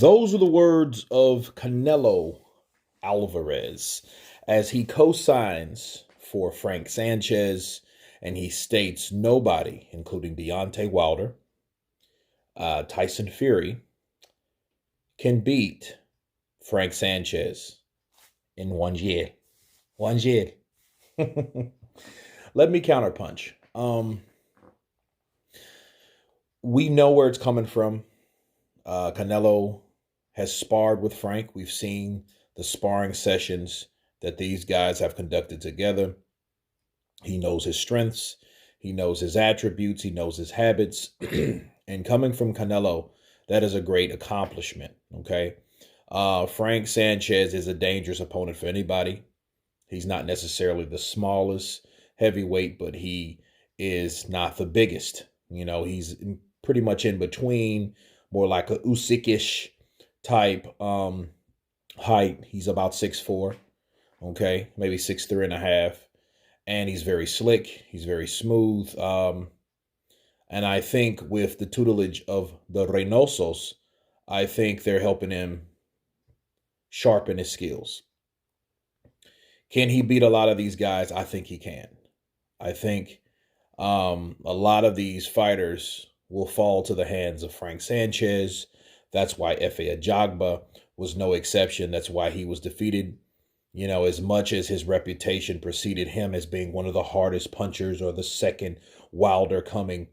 Those are the words of Canelo Alvarez as he co-signs for Frank Sanchez, and he states nobody, including Deontay Wilder, Tyson Fury, can beat Frank Sanchez in 1 year. 1 year. Let me counterpunch. We know where it's coming from. Canelo has sparred with Frank. We've seen the sparring sessions that these guys have conducted together. He knows his strengths. He knows his attributes. He knows his habits. And coming from Canelo, that is a great accomplishment, okay? Frank Sanchez is a dangerous opponent for anybody. He's not necessarily the smallest heavyweight, but he is not the biggest. You know, he's pretty much in between, more like a Usyk-ish type height. He's about 6'4", okay, maybe 6'3.5", and he's very slick. He's very smooth. And I think with the tutelage of the Reynosos, I think they're helping him sharpen his skills. Can he beat a lot of these guys? I think he can. I think a lot of these fighters will fall to the hands of Frank Sanchez. That's why Efe Ajagba was no exception. That's why he was defeated. You know, as much as his reputation preceded him as being one of the hardest punchers or the second Wilder coming,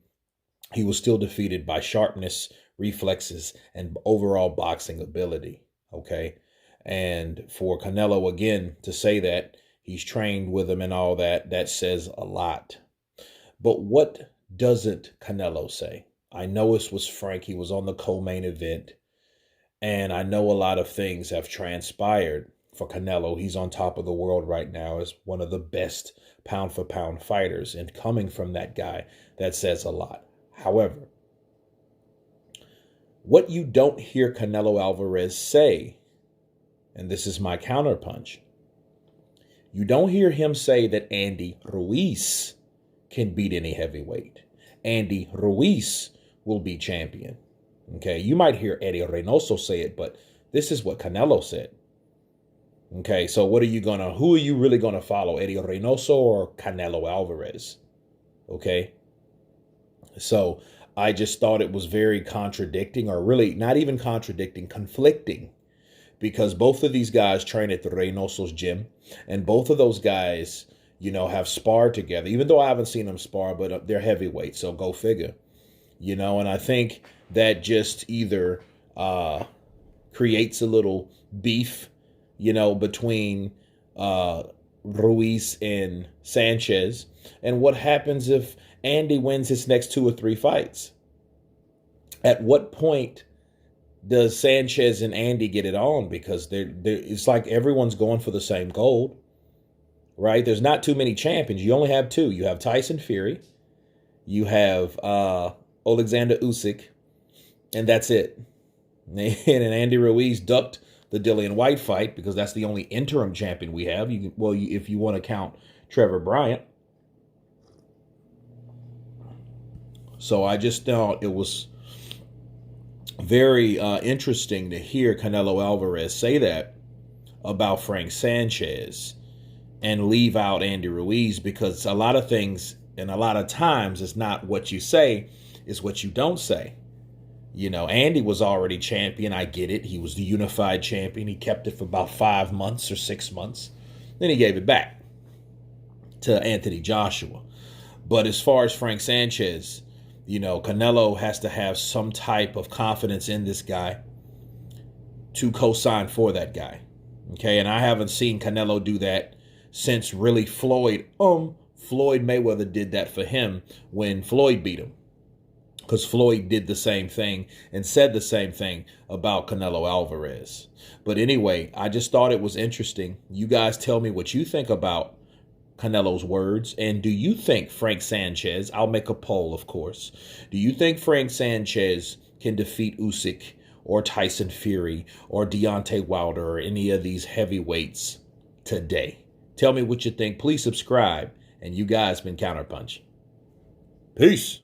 he was still defeated by sharpness, reflexes, and overall boxing ability, okay? And for Canelo, again, to say that he's trained with him and all that, that says a lot. But what doesn't Canelo say? I know this was Frank. He was on the co-main event. And I know a lot of things have transpired for Canelo. He's on top of the world right now as one of the best pound-for-pound fighters. And coming from that guy, that says a lot. However, what you don't hear Canelo Alvarez say, and this is my counterpunch, you don't hear him say that Andy Ruiz can beat any heavyweight. Andy Ruiz will be champion. Okay, you might hear Eddie Reynoso say it, but this is what Canelo said. Okay, so who are you really gonna follow, Eddie Reynoso or Canelo Alvarez? Okay, so I just thought it was very contradicting, or really not even contradicting, conflicting, because both of these guys train at the Reynoso's gym, and both of those guys, you know, have sparred together, even though I haven't seen them spar, but they're heavyweights, so go figure. You know, and I think that just either creates a little beef, you know, between Ruiz and Sanchez. And what happens if Andy wins his next 2 or 3 fights? At what point does Sanchez and Andy get it on? Because it's like everyone's going for the same gold, right? There's not too many champions. You only have 2. You have Tyson Fury. You have Oleksandr Usyk, and that's it. And Andy Ruiz ducked the Dillian White fight because that's the only interim champion we have. If you want to count Trevor Bryant. So I just thought it was very interesting to hear Canelo Alvarez say that about Frank Sanchez and leave out Andy Ruiz, because a lot of things and a lot of times it's not what you say, it's what you don't say. You know, Andy was already champion. I get it. He was the unified champion. He kept it for about 5 months or 6 months. Then he gave it back to Anthony Joshua. But as far as Frank Sanchez, you know, Canelo has to have some type of confidence in this guy to co-sign for that guy. Okay, and I haven't seen Canelo do that since really Floyd Mayweather did that for him when Floyd beat him. Because Floyd did the same thing and said the same thing about Canelo Alvarez. But anyway, I just thought it was interesting. You guys tell me what you think about Canelo's words. And do you think Frank Sanchez, I'll make a poll, of course. Do you think Frank Sanchez can defeat Usyk or Tyson Fury or Deontay Wilder or any of these heavyweights today? Tell me what you think. Please subscribe. And you guys been Counterpunch. Peace.